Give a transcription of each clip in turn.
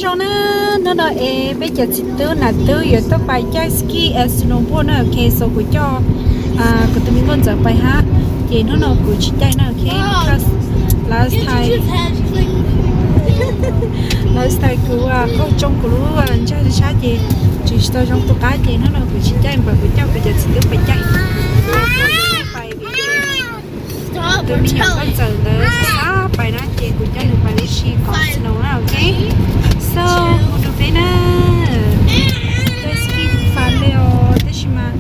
cho nó bây giờ chỉ tư là tư giờ tôi phải chơi ski snowboard nữa ok so của cho của tụi mình còn giờ phải ha thì nó của chị chơi nữa ok because last time của câu trong của lúa chơi sao gì chỉ tôi trong tôi cá gì nó của chị chơi và của cháu bây giờ chỉ tư phải chơi tụi mình còn giờ nữa sao phải nói chuyện của cháu được phải đi ski còn snow nữa ok so được đấy nè tôi ski phá leo thế mà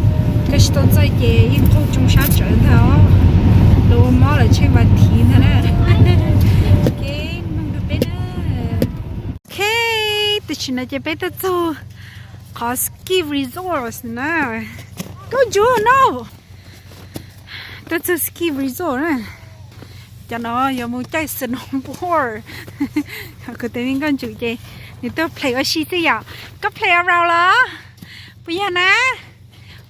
cái tôi chơi gì những câu trong sát trở tháo đồ mò là chơi vật thì thế nè ok mong được đấy nè ok tôi chỉ nói chơi bé tôi cho có ski resort nè go do no tôi chơi ski resort nè cho nó giờ muốn chơi snowboard cứ tới mình con chịu chơi thì tôi play ở xí thế à có play around là bây giờ nè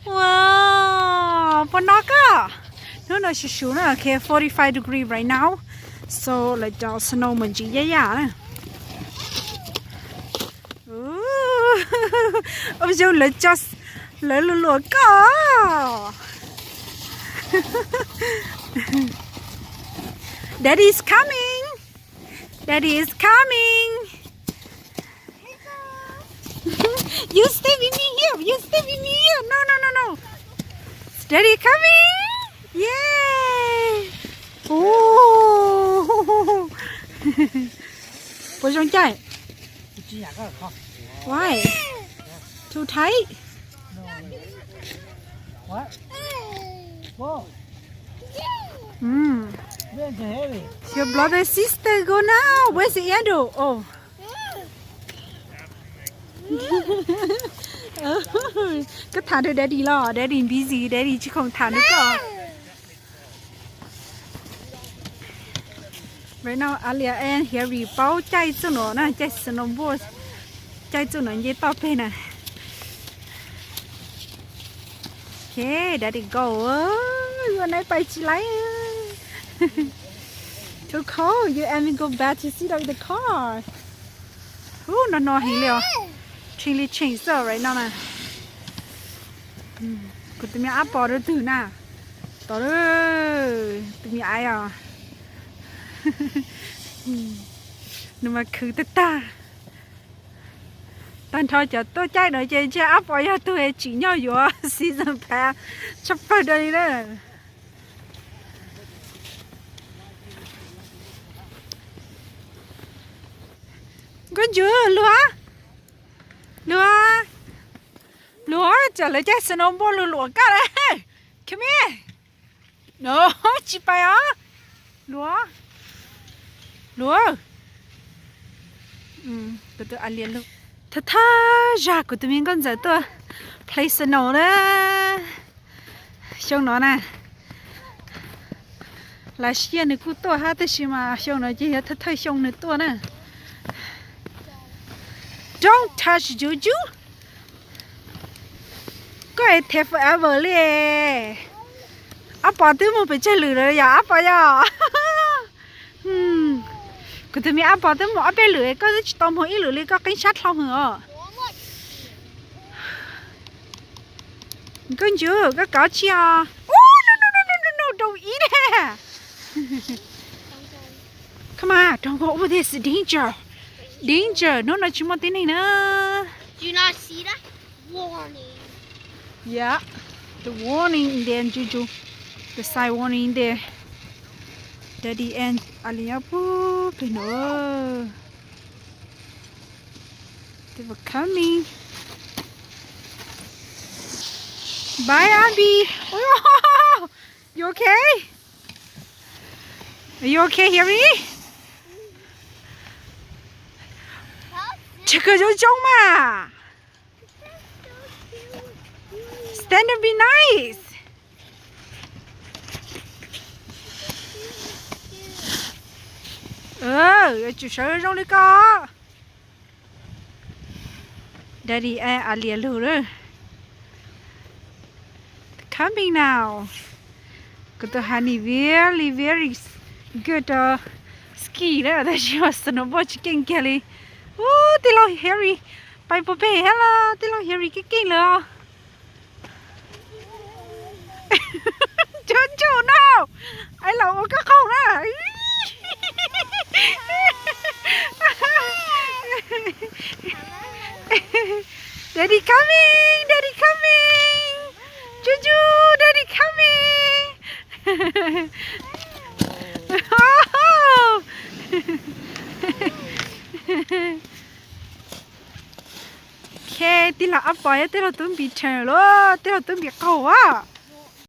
wow bọn nó cơ nó chỉ xuống là okay 45 degree right now so là cho snow mình chỉ dễ dàng nè ôi giờ là cho lấy lúa cơ Daddy is coming. Daddy is coming. You stay with me here. You stay with me here. No. Is Daddy coming? Yay! Oh. Bố trong chạy. Why? Too tight. What? Whoa. Where's the heavy? Your brother and sister go now. Where's the Andrew? Oh. Cứ thả được Daddy lo. Daddy busy. Daddy chứ không thả được cơ. Right now, Alia and Harry bao chạy cho nó nè, chạy snowboard, chạy cho nó như tao pe nè. Okay, Daddy go. Vừa nãy bay chỉ lấy. Too cold. You and me go back to sit on the car. Nó hình liều. Chili change right now nè. Cứ tụi mình áp bỏ được từ nè. Đó rồi. Tụi mình ai à? Nhưng mà cứ ta. Tan thôi cho tôi chạy rồi chơi áp bỏ ra tôi chỉ nhau vô season pass. Chấp phải đây đó. Con chưa lúa trở lại chơi snowboard lúa cả đấy come here no chị bay á lúa từ từ ăn liền luôn thật ra của tụi mình con giờ tôi play snow đó xong nó nè là xia này cũng tôi hát tới mà xong nó chỉ thật xong này tôi nè. Don't touch Juju. Có ai take forever le. Áp bỏ tới một bên chơi lửa rồi à áp bỏ à. Cứ tụi mình áp bỏ tới một bên lửa có tôm hồi ít lửa lên có cánh sắt không hả? Con chưa có cá chia. Oh no, don't eat it. Come on, don't go over this, danger. Danger, nó chỉ một tiếng này nữa. Do you not see that? Warning. Yeah, the warning in there, Juju. The side warning in there. Daddy and Alia boo, no. They were coming. Bye, Abby. Oh, you okay? Are you okay, Harry? 저거 좀 마. Stand and be nice. Chủ sở trong đây có. Daddy and Alia lừa. Coming now. Got the honey very good ski đó. That she was snowboard chicken Kelly. tí lo Harry bay bố bể hết là tí lo Harry cái kinh lừa chốn chủ nào ai lẩu các khẩu đó Daddy coming Daddy coming Juju Daddy coming Ok tí là ấp bói tí là tụi bị chờ luôn tí là tụi bị cầu á